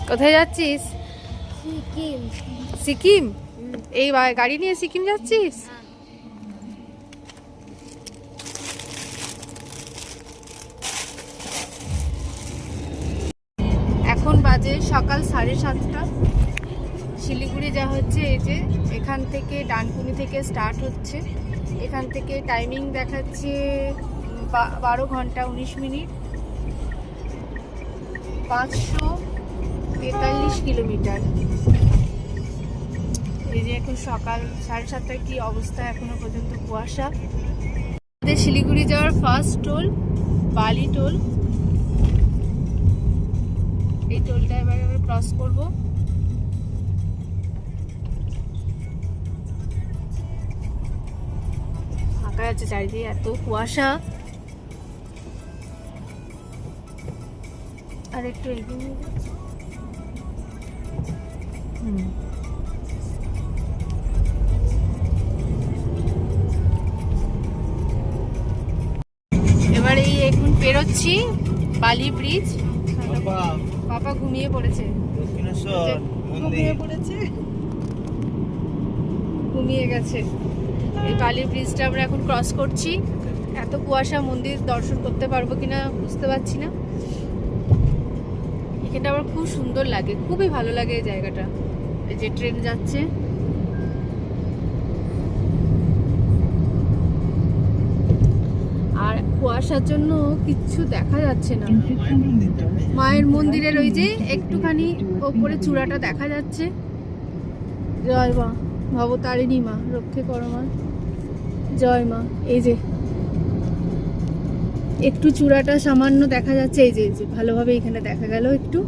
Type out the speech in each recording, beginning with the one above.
কোথায় যাচ্ছিস? সিকিম। সিকিম? এই গাড়ি নিয়ে সিকিম যাচ্ছিস? এখন বাজে সকাল 7:30। শিলিগুড়ি যা হচ্ছে এই যে এখান থেকে ডানকুনি থেকে স্টার্ট হচ্ছে। এখান থেকে টাইমিং দেখাচ্ছে 12 ঘন্টা 19 মিনিট, 543 কিলোমিটার। এই যে এখন সকাল 7:30 কি অবস্থা, এখনো পর্যন্ত কুয়াশা। আমাদের শিলিগুড়ি যাওয়ার ফার্স্ট টোল বালি টোল। এই টোলটা এবার আমরা ক্রস করবো। ফাঁকা আছে চারিদিকে, এত কুয়াশা। আর একটু এগিয়ে এবার এই এখন পেরোচ্ছি বালি ব্রিজ। পাপা ঘুমিয়ে পড়েছে, ঘুমিয়ে গেছে। এই বালি ব্রিজটা আমরা এখন ক্রস করছি। এত কুয়াশা, মন্দির দর্শন করতে পারবো কিনা বুঝতে পারছি না। এখানটা আমার খুব সুন্দর লাগে, খুবই ভালো লাগে এই জায়গাটা। এই যে ট্রেন যাচ্ছে, আর কুয়াশার জন্য কিচ্ছু দেখা যাচ্ছে না। মায়ের মন্দিরের ওই যে একটুখানি ওপরে চূড়াটা দেখা যাচ্ছে। জয় মা ভবতারিণী মা, রক্ষে করো মা, জয় মা। এই যে একটু চূড়াটা সামান্য দেখা যাচ্ছে, এই যে ভালোভাবে এখানে দেখা গেল একটু।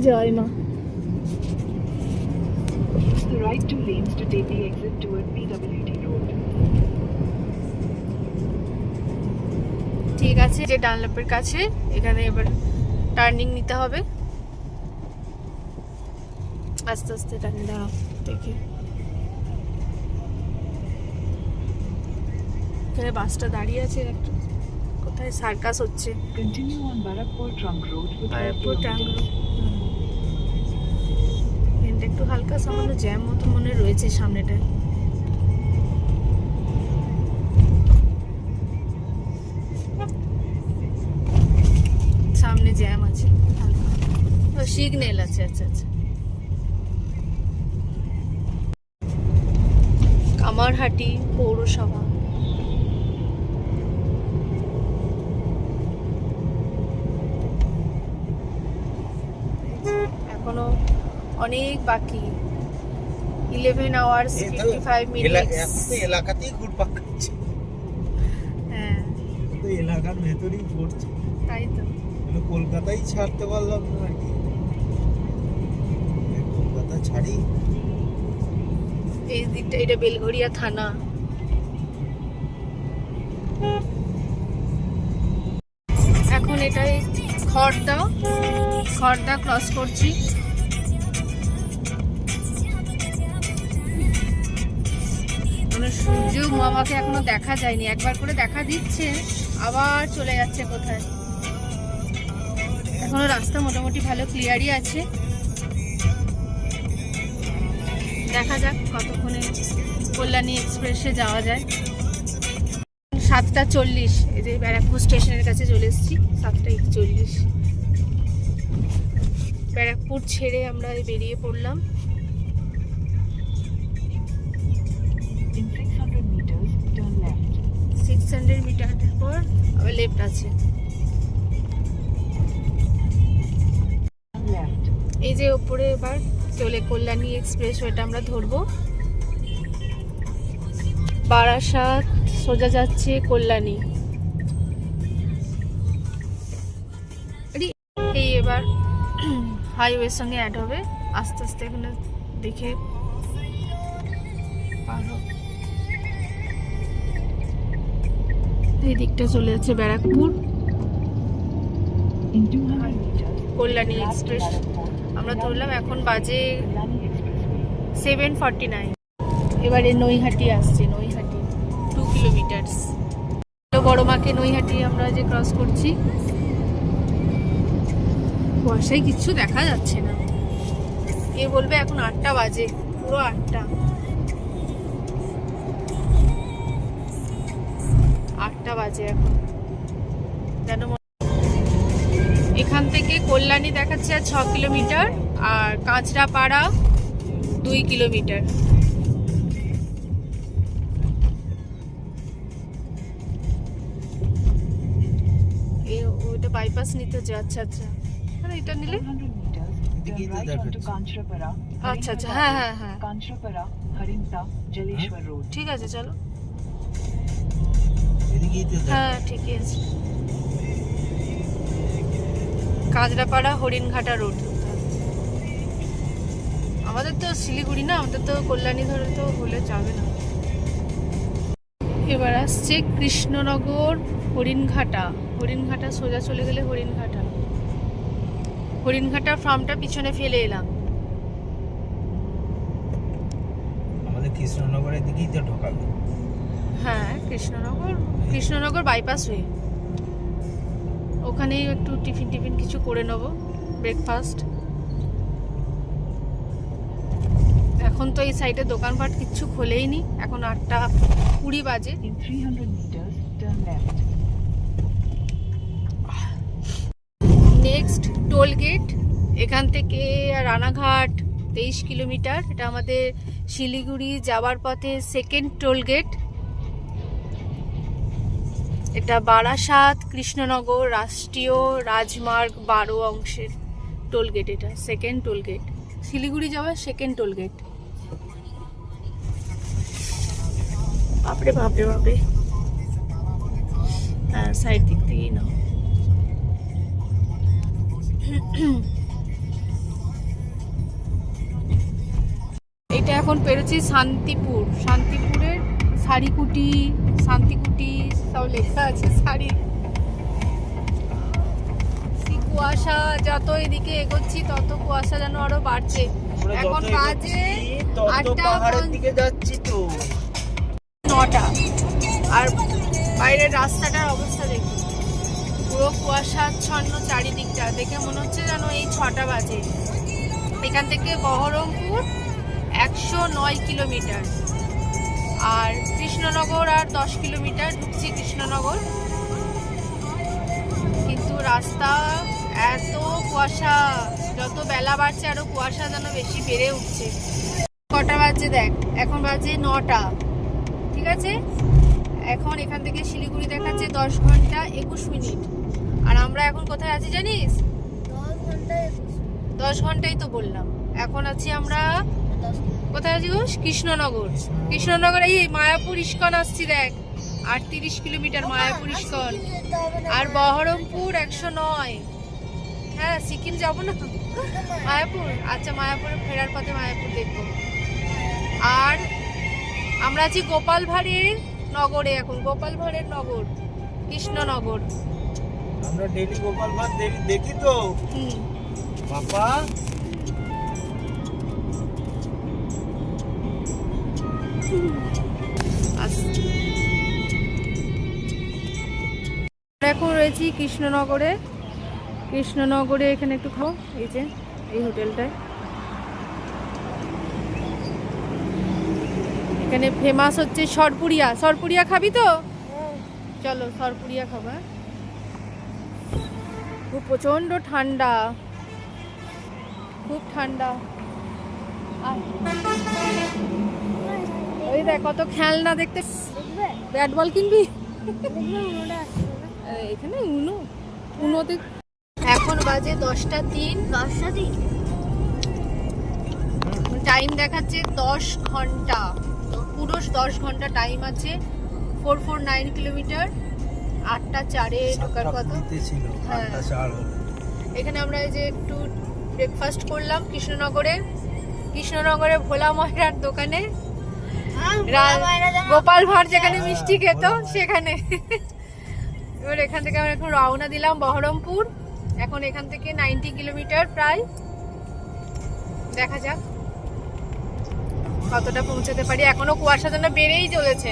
জয় মা। ঠিক আছে, যে ডানলপের কাছে এখানে এবার টার্নিং নিতে হবে। আস্তে আস্তে টার্নিং দাও দেখে। এখানে বাসটা দাঁড়িয়ে আছে একটা, কোথায় সার্কাস হচ্ছে। Barrackpore trunk road. এখানটা একটু হালকা সামান্য জ্যাম মতো মনে রয়েছে সামনেটায়। সামনে জ্যাম আছে হালকা, সিগন্যাল আছে। আচ্ছা আচ্ছা। কামারহাটি পৌরসভা। এখনো অনেক বাকি, 11 hours 55 minutes। এলাকাতেই ঘুরপাক খাচ্ছে। হ্যাঁ, তো এলাকার ভেতরেই পড়ছে, তাই তো। কলকাতাই ছাড়তে পারলাম না আর কি। কলকাতা ছাড়ি। এই দিকটা এটা বেলঘরিয়া থানা। এখন এটাই খড়দা ক্রস করছি। সূর্য মামাকে এখনো দেখা যায়নি, একবার করে দেখা দিচ্ছে আবার চলে যাচ্ছে কোথায়। এখনো রাস্তা মোটামুটি ভালো ক্লিয়ারই আছে। দেখা যাক কতক্ষণে কল্যাণী এক্সপ্রেসে যাওয়া যায়। 7:40। এই যে ব্যারাকপুর স্টেশনের কাছে চলে এসেছি। 7:41। ব্যারাকপুর ছেড়ে আমরা বেরিয়ে পড়লাম। 600 মিটারের পর আবার লেফট আছে। এই যে ওপরে এবার চলে কল্যাণী এক্সপ্রেস, ওটা আমরা ধরবো। বারাসাত সোজা যাচ্ছে কল্যাণী। এই এবার হাইওয়ের সঙ্গে অ্যাড হবে আস্তে আস্তে। এখানে দেখে এই দিকটা চলে যাচ্ছে ব্যারাকপুর। কল্যাণী এক্সপ্রেস আমরা ধরলাম। এখন বাজে 7:49। এবারে নৈহাটি আসছে, নৈহাটি 2 কিলোমিটার। বড় মাকে নৈহাটি আমরা যে ক্রস করছি। কুয়াশায় কিচ্ছু দেখা যাচ্ছে না। কে বলবে এখন 8টা বাজে, পুরো 8টা। 8টা বাজে এখন। যেন এখান থেকে কল্যাণী দেখাচ্ছে 6 কিলোমিটার, আর কাঁচরাপাড়া 2 কিলোমিটার। ওইটা বাইপাস নিতে হচ্ছে। আচ্ছা আচ্ছা, আরে এটা নিলে এদিকেই তো দেখাচ্ছে। আচ্ছা আচ্ছা, হ্যাঁ হ্যাঁ হ্যাঁ, ঠিক আছে চলো। এদিকেই তো হ্যাঁ ঠিকই আছে। কাঁচরাপাড়া হরিণঘাটা রোড। আমাদের তো শিলিগুড়ি না, আমাদের তো কল্যাণী ধরে তো হলে যাবে না। এবার আসছে কৃষ্ণনগর হরিণঘাটা। হরিণঘাটা সোজা চলে গেলে হরিণঘাটা। হরিণঘাটা ফার্মটা পিছনে ফেলে এলাম। আমাদের কৃষ্ণনগরের দিকেই তো ঢোকাবে। হ্যাঁ কৃষ্ণনগর বাইপাস হয়ে ওখানেই একটু টিফিন কিছু করে নেবো, ব্রেকফাস্ট। এখন তো এই সাইডে দোকানপাট কিচ্ছু খোলেই নি, এখন 8:20 বাজে। নেক্সট টোল গেট, এখান থেকে রানাঘাট 23 কিলোমিটার। এটা আমাদের শিলিগুড়ি যাওয়ার পথে সেকেন্ড টোল গেট। এটা বারাসাত কৃষ্ণনগর রাষ্ট্রীয় রাজমার্গ 12 অংশের টোল গেট। এটা সেকেন্ড টোল গেট, শিলিগুড়ি যাওয়ার সেকেন্ড টোল গেট। বাপরে বাপরে বাপরে, হ্যাঁ সাইড দিক থেকেই নাও। এটা এখন পেরোচ্ছি শান্তিপুরের শাড়িকুটি, শান্তিকুটি সব লেখা আছে। শাড়ি, কুয়াশা যত এদিকে এগোচ্ছি তত কুয়াশা যেন আরো বাড়ছে। এখন বাজে 8:09, আর বাইরের রাস্তাটার অবস্থা দেখুন, পুরো কুয়াশাচ্ছন্ন চারিদিকটা। দেখে মনে হচ্ছে যেন এই 6টা বাজে। এখান থেকে বহরমপুর 109 কিলোমিটার, আর কৃষ্ণনগর আর 10 কিলোমিটার। ঢুকছি কৃষ্ণনগর, কিন্তু রাস্তা এত কুয়াশা, যত বেলা বাড়ছে আরো কুয়াশা যেন বেশি বেড়ে উঠছে। কটা বাজে দেখ, এখন বাজে 9টা, ঠিক আছে। এখন এখান থেকে শিলিগুড়ি দেখাচ্ছে 10 ঘন্টা 21 মিনিট। আর আমরা এখন কোথায় আছি জানিস? 10 ঘন্টাই তো বললাম। এখন আছি আমরা কোথায় আছি? কৃষ্ণনগর। এই মায়াপুর ইস্কন আসছি দেখ, 38 কিলোমিটার মায়াপুর ইস্কন। আর বহরমপুর 109। হ্যাঁ সিকিম যাবো না, মায়াপুর। আচ্ছা মায়াপুরে ফেরার পথে মায়াপুর দেখবো। আর আমরা আছি গোপাল ভাঁড়ের নগরে, এখন গোপাল ভাঁড়ের নগর কৃষ্ণনগর। আমরা ডেলি গোপাল ভাঁড় দেখি তো বাবা। এখন রয়েছি কৃষ্ণনগরে। এখানে একটু খাও, এই যে এই হোটেলটায়। এখানে ফেমাস হচ্ছে সরপুরিয়া। খাবি তো? চলো সরপুরিয়া খাবা। খুব প্রচন্ড ঠান্ডা, খুব ঠান্ডা। ওই দেখ কত খেলনা দেখতে। ব্যাট বল কিনবি? এখানে উনোতে। এখন বাজে 10:03। টাইম দেখাচ্ছে 10 ঘন্টা, পুরো 10 ঘন্টা টাইম আছে। 449 কিলোমিটার। 8:04 ঢোকার কথা। হ্যাঁ এখানে আমরা এই যে একটু ব্রেকফাস্ট করলাম কৃষ্ণনগরে ভোলা ময়রার দোকানে। গোপাল ভাঁড় যেখানে মিষ্টি খেত সেখানে। এবার এখান থেকে আমরা এখন রওনা দিলাম বহরমপুর। এখন এখান থেকে 90 কিলোমিটার প্রায়। দেখা যাক কতটা পৌঁছাতে পারি। এখনো কুয়াশা যেন বেড়েই চলেছে।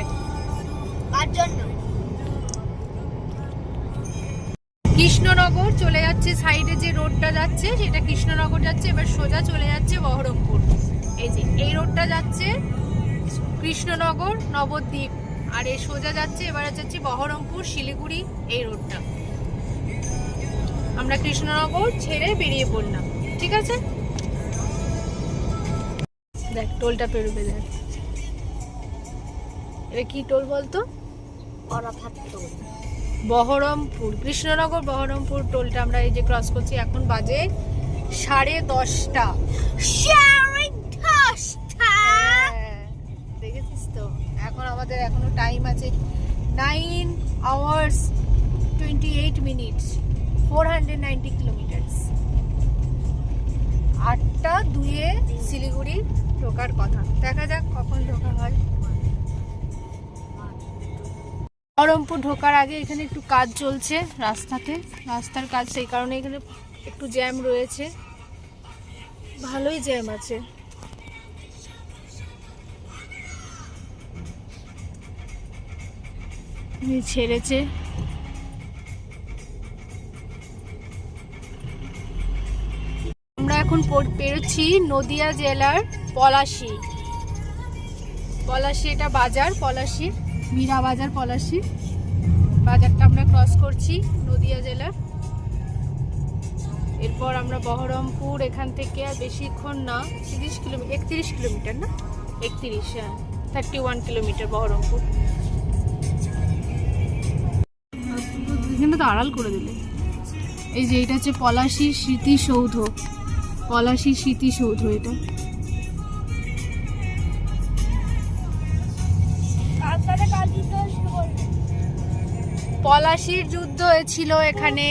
কৃষ্ণনগর চলে যাচ্ছে, সাইডে যে রোডটা যাচ্ছে সেটা কৃষ্ণনগর যাচ্ছে, এবার সোজা চলে যাচ্ছে বহরমপুর। এই যে এই রোডটা যাচ্ছে কৃষ্ণনগর নবদ্বীপ, আর এই সোজা যাচ্ছে এবারে যাচ্ছে বহরমপুর শিলিগুড়ি এই রোডটা। আমরা কৃষ্ণনগর ছেড়ে বেরিয়ে পড়লাম, ঠিক আছে। দেখ টোলটা পেরোবে, দেখ এটা কি টোল বলতো? বহরমপুর, কৃষ্ণনগর বহরমপুর টোলটা আমরা এই যে ক্রস করছি। এখন বাজে 10:30। দেখেছিস তো, এখন আমাদের এখনো টাইম আছে 9 hours 28 minutes, 490 কিলোমিটার। 8:02 শিলিগুড়ি ঢোকার কথা, দেখা যাক কখন ঢোকা হয়। বহরমপুর ঢোকার আগে এখানে একটু কাজ চলছে রাস্তার কাজ, সেই কারণে এখানে একটু জ্যাম রয়েছে, ভালোই জ্যাম আছে। ছেড়েছে, আমরা এখন পেরোচ্ছি নদিয়া জেলার পলাশী। এটা বাজার, পলাশী মীরা বাজার, পলাশী বাজারটা আমরা ক্রস করছি নদিয়া জেলার। এরপর আমরা বহরমপুর, এখান থেকে আর বেশিক্ষণ না, 31 কিলোমিটার না, 31 কিলোমিটার বহরমপুর। এখানে তো আড়াল করে দিলে। এই যে এটা হচ্ছে পলাশী স্মৃতিসৌধ, এটা। পলাশীর যুদ্ধ হয়েছিল এখানে।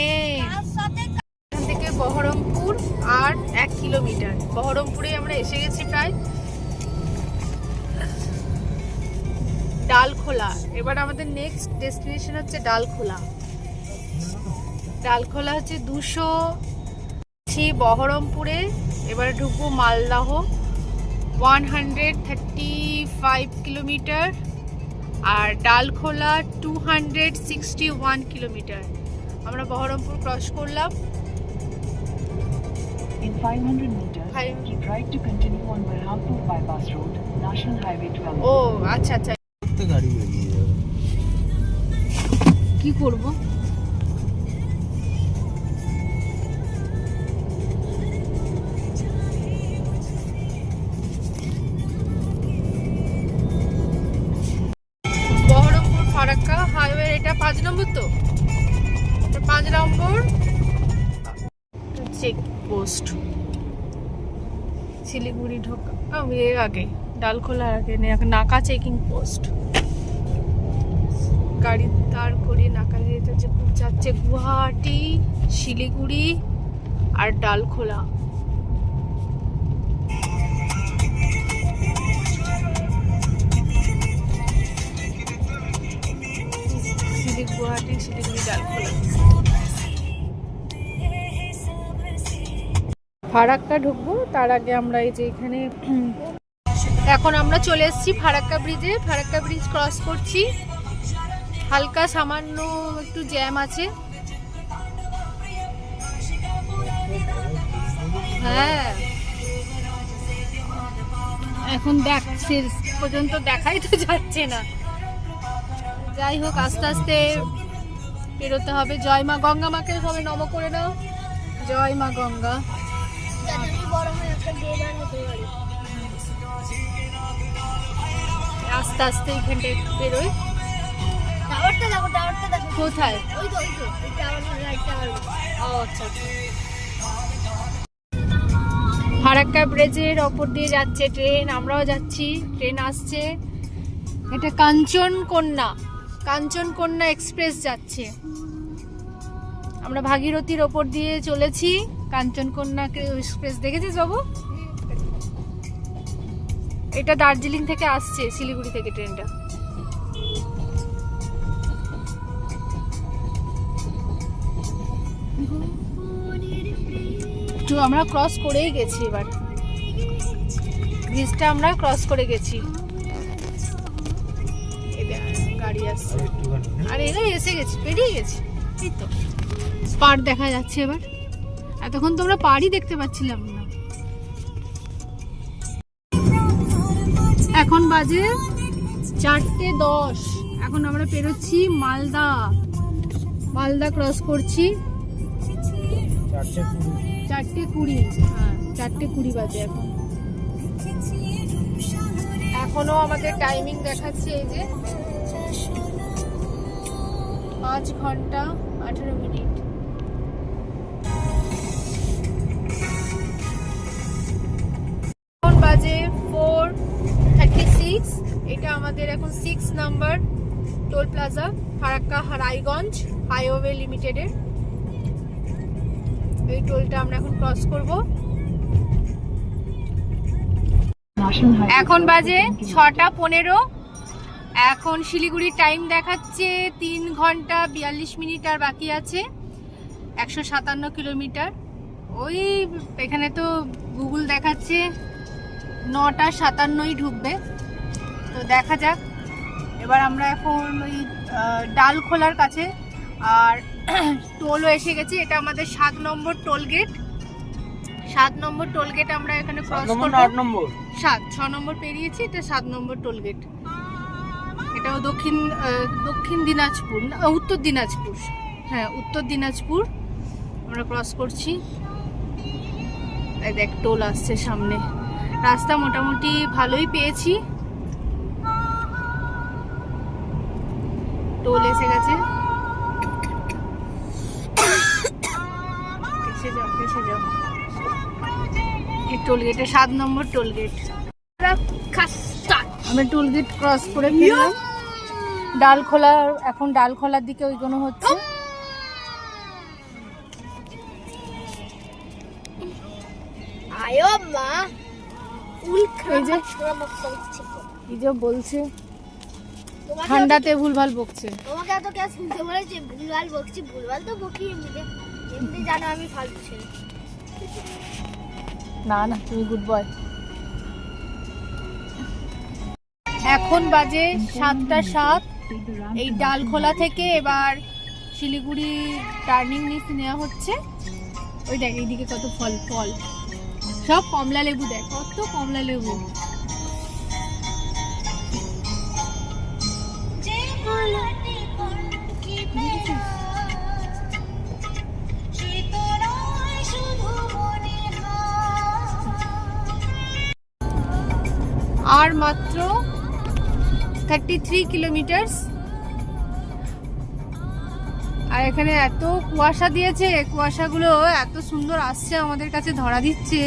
এখান থেকে বহরমপুর আর 1 কিলোমিটার। বহরমপুরে আমরা এসে গেছি প্রায়। ডালখোলা, এবার আমাদের নেক্সট ডেস্টিনেশন হচ্ছে ডালখোলা হচ্ছে 200 বহরমপুরে। এবারে ঢুকবো মালদাহ, 135 কিলোমিটার, আর ডালখোলা 261 কিলোমিটার। আমরা বহরমপুর ক্রস করলাম। In 500 meters, keep right to continue on Berhampur bypass road, National Highway 12. ও আচ্ছা, তো গাড়ি বেরিয়ে যাবে, কি করব? বহরমপুর ফারাক্কা হাইওয়ে, এটা 5 নম্বর, তো 5 নম্বর চেক পোস্ট। শিলিগুড়ি ঢোকা এর আগে, ডালখোলার আগে নাকা চেকিং পোস্ট। গাড়ি দাঁড় করে নাকা যাচ্ছে গুয়াহাটি, শিলিগুড়ি আর ডালখোলা। গুয়াহাটি, শিলিগুড়ি, ডালখোলা। ফারাক্কা ঢুকবো, তার আগে আমরা এই যে এখানে এখন আমরা চলে এসেছি ফারাক্কা ব্রিজে। ফারাক্কা ব্রিজ ক্রস করছি। হালকা সামান্য একটু জ্যাম আছে। হ্যাঁ, এখন দেখ শেষ পর্যন্ত দেখাই তো যাচ্ছে না। যাই হোক, আস্তে আস্তে পেরোতে হবে। জয় মা গঙ্গা মাকে সবাই নম করে নাও। জয় মা গঙ্গা। আস্তে আস্তে এখানটা একটু বেরোই। কোথায়? আচ্ছা, ফারাক্কা ব্রিজের ওপর দিয়ে যাচ্ছে ট্রেন, আমরাও যাচ্ছি। ট্রেন আসছে, এটা কাঞ্চনকন্যা এক্সপ্রেস যাচ্ছে। আমরা ভাগীরথীর ওপর দিয়ে চলেছি। কাঞ্চনকন্যা এক্সপ্রেস দেখেছিস বাবু? এটা দার্জিলিং থেকে আসছে, শিলিগুড়ি থেকে ট্রেনটা। তো আমরা ক্রস করেই গেছি, এবার ব্রিজটা আমরা ক্রস করে গেছি। গাড়ি আসছে, আর এরা এসে গেছি, পেরিয়ে গেছি। এই তো পাড় দেখা যাচ্ছে এবার। এতক্ষণ তোমরা পাড়ই দেখতে পাচ্ছিলাম না। এখন বাজে 4:10। এখন আমরা পেরোচ্ছি মালদা। মালদা ক্রস করছি। 4:20। হ্যাঁ 4:20 বাজে এখন। এখনো আমাদের টাইমিং দেখাচ্ছে এই যে 5 ঘন্টা 18 মিনিট। এখন বাজে 4:36। এটা আমাদের এখন 6 number toll plaza, Farakka Raiganj highway লিমিটেডের। এই টোলটা আমরা এখন ক্রস করব। এখন বাজে 6:15। এখন শিলিগুড়ির টাইম দেখাচ্ছে 3 ঘন্টা 42 মিনিট আর বাকি আছে। 157 কিলোমিটার। ওই এখানে তো গুগল দেখাচ্ছে 9:57 ঢুকবে, তো দেখা যাক। এবার আমরা এখন ওই ডালখোলার কাছে, আর টোলও এসে গেছে। এটা আমাদের 7 নম্বর টোল গেট। 7 নম্বর টোল গেট আমরা এখানে ক্রস করব। 6 নম্বর পেরিয়েছি, এটা 7 নম্বর টোল গেট। এটাও দক্ষিণ দিনাজপুর না, উত্তর দিনাজপুর। হ্যাঁ উত্তর দিনাজপুর আমরা ক্রস করছি। এই দেখ টোল আসছে সামনে। রাস্তা মোটামুটি ভালোই পেয়েছি। টোল এসে গেছে। এসে যাও। এই টোল গেটে 7 নম্বর টোল গেট। আমরা টোল গেট ক্রস করে ফেললাম। ডালখোলা, এখন ডালখোলার দিকে ওইগুলো হচ্ছে। এই যে বলছে ঠান্ডাতে ভুলভাল বকছে। তোমাকে এত কে শুনতে বলেছে ভুলভাল বকছি? ভুলভাল তো বকি এমনি জানো আমি ফালতু ছেলে। না তুমি গুড বয়। এখন বাজে 7:07। এই ডালখোলা থেকে এবার শিলিগুড়ি টার্নিং নেওয়া হচ্ছে। ওই দেখ এইদিকে কত ফল সব কমলা লেবু। দেখ কত কমলা লেবু। আর মাত্র 33 কিলোমিটার। আর এখানে এত কুয়াশা দিয়েছে, কুয়াশাগুলো এত সুন্দর আসছে আমাদের কাছে, ধরা দিচ্ছে।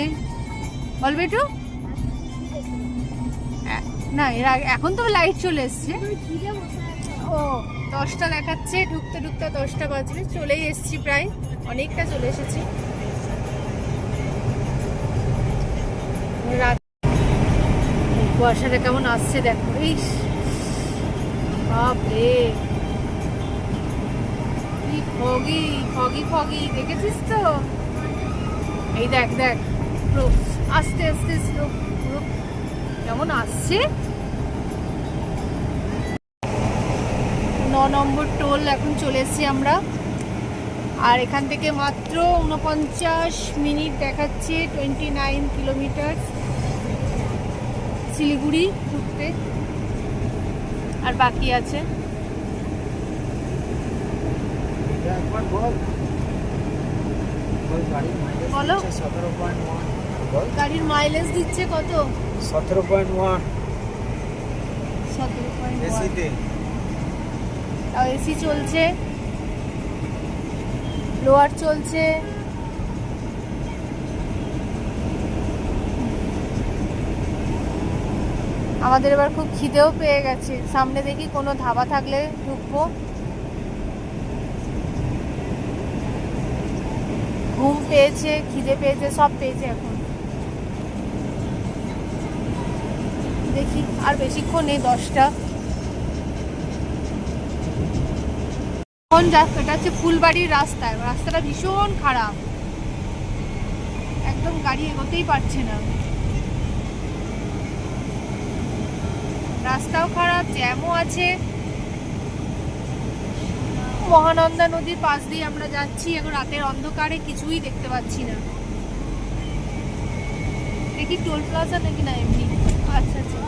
বলবে একটু না, এর আগে এখন তো লাইট চলে এসছে। ও 10টা দেখাচ্ছে, ঢুকতে 10টা বাজবে। চলেই এসছি, প্রায় অনেকটা চলে এসেছি। রাত কুয়াশাটা কেমন আসছে দেখো। ইস বাপরে, কি ফগি দেখেছিস তো? এই দেখ আস্তে স্লো কেমন আসছে। 9 নম্বর টোল এখন চলে এসেছি আমরা। আর এখান থেকে মাত্র 49 মিনিট দেখাচ্ছে। 29 কিলোমিটার শিলিগুড়ি ঢুকতে আর বাকি আছে। বলো গাড়ির মাইলেজ দিচ্ছে কত? 17.1 এসিতে। এসি চলছে, লোয়ার চলছে। আমাদের এবার খুব খিদেও পেয়ে গেছে। সামনে দেখি কোনো ধাবা থাকলে ঢুকবো। ঘুম পেয়েছে, খিদে পেয়েছে, সব পেয়েছে। এখন দেখি আর বেশিক্ষণ নেই, 10টা। এটা হচ্ছে ফুলবাড়ির রাস্তাটা ভীষণ খারাপ, একদম গাড়ি এগোতেই পারছে না। রাস্তাও খারাপ, জ্যামও আছে। মহানন্দা নদীর পাশ দিয়ে আমরা যাচ্ছি। এখন রাতের অন্ধকারে কিছুই দেখতে পাচ্ছি না। দেখি টোল প্লাজা নাকি না এমনি? আচ্ছা আচ্ছা,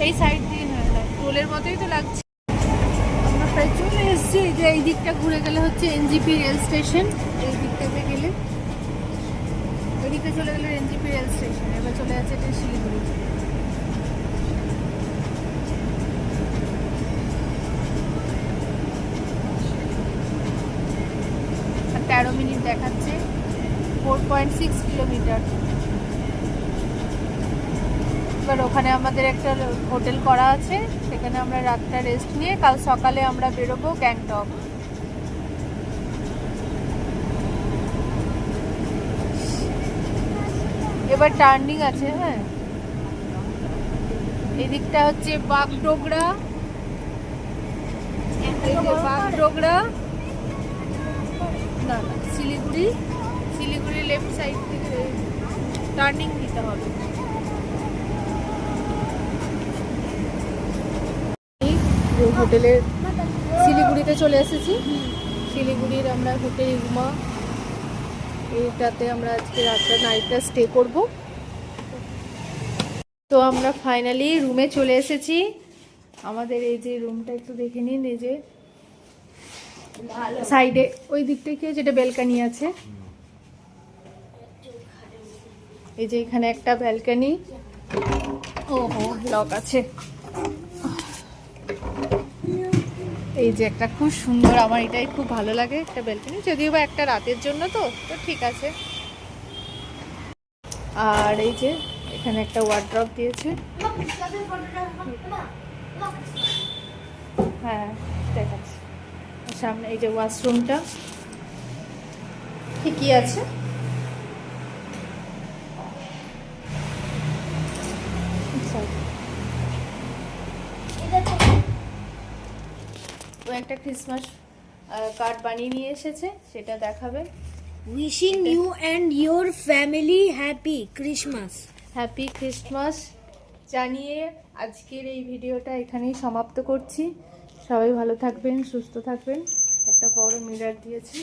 এই সাইড দিয়ে। হ্যাঁ হ্যাঁ, টোলের মতোই তো লাগছে। আমরা প্রায় চলে এসেছি। এই যে এই দিকটা ঘুরে গেলে হচ্ছে এনজিপি রেল স্টেশন। এই দিকটাতে গেলে, ওই দিকটা চলে গেলে এনজিপি রেল স্টেশন। এবার চলে যাচ্ছে এটা শিলিগুড়ি। আর 13 মিনিট দেখাচ্ছে, 4.6 কিলোমিটার। এবার ওখানে আমাদের একটা হোটেল করা আছে, সেখানে আমরা রাতটা রেস্ট নিয়ে কাল সকালে আমরা বেরোবো গ্যাংটক। এবার টার্নিং আছে। হ্যাঁ, এদিকটা হচ্ছে বাগডোগরা। বাগডোগরা না না, শিলিগুড়ি। শিলিগুড়ি লেফট সাইড থেকে টার্নিং দিতে হবে। হোটেলের শিলিগুড়িতে চলে এসেছি। শিলিগুড়ির আমরা হোটেল ইগমা, এইটাতে আমরা আজকে রাতটা নাইটটা স্টে করব। তো আমরা ফাইনালি রুমে চলে এসেছি। আমাদের এই যে রুমটা একটু দেখে নিন, এই যে সাইডে ওই দিক থেকে যেটা ব্যালকানি আছে, এই যে এখানে একটা ব্যালকানি। ওহো, লক আছে। এই যে একটা খুব সুন্দর, আমার এটাই খুব ভালো লাগে একটা ব্যালকনি, যদিও বা একটা রাতের জন্য তো ঠিক আছে। আর এই যে এখানে একটা ওয়ার্ড্রপ দিয়েছে। হ্যাঁ দেখাচ্ছি, সামনে এই যে ওয়াশরুমটা ঠিকই আছে। ও একটা ক্রিসমাস কার্ড বানিয়ে নিয়ে এসেছে, সেটা দেখাবে। Wishing you and your family happy Christmas. Happy Christmas জানিয়ে আজকের এই ভিডিওটা এখানেই সমাপ্ত করছি। সবাই ভালো থাকবেন, সুস্থ থাকবেন। একটা বড় মিরর দিয়েছি।